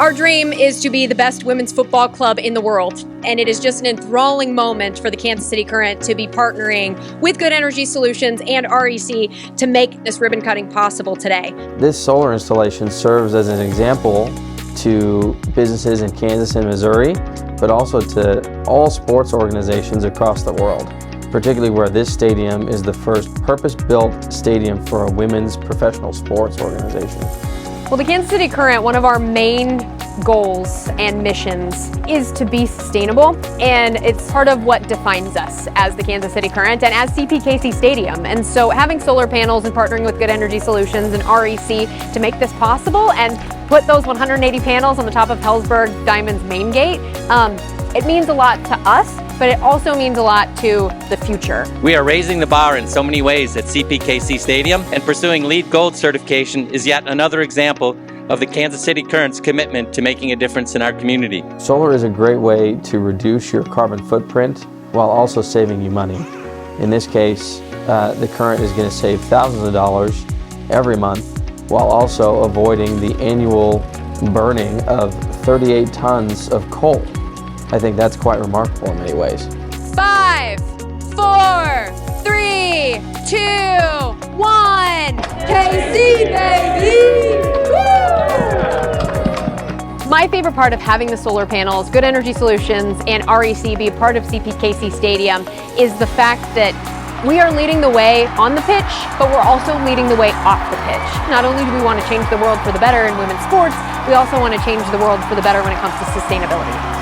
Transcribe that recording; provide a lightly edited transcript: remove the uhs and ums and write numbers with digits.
Our dream is to be the best women's football club in the world, and it is just an enthralling moment for the Kansas City Current to be partnering with Good Energy Solutions and REC to make this ribbon cutting possible today. This solar installation serves as an example to businesses in Kansas and Missouri, but also to all sports organizations across the world, particularly where this stadium is the first purpose-built stadium for a women's professional sports organization. Well, the Kansas City Current, one of our main goals and missions is to be sustainable, and it's part of what defines us as the Kansas City Current and as CPKC Stadium. And so having solar panels and partnering with Good Energy Solutions and REC to make this possible and put those 180 panels on the top of Hellsburg Diamond's main gate, it means a lot to us, but it also means a lot to the future. We are raising the bar in so many ways at CPKC Stadium, and pursuing LEED Gold certification is yet another example of the Kansas City Current's commitment to making a difference in our community. Solar is a great way to reduce your carbon footprint while also saving you money. In this case, the Current is going to save thousands of dollars every month while also avoiding the annual burning of 38 tons of coal. I think that's quite remarkable in many ways. 5, 4, 3, 2, 1, KC baby! Woo! My favorite part of having the solar panels, Good Energy Solutions, and REC be a part of CPKC Stadium is the fact that we are leading the way on the pitch, but we're also leading the way off the pitch. Not only do we want to change the world for the better in women's sports, we also want to change the world for the better when it comes to sustainability.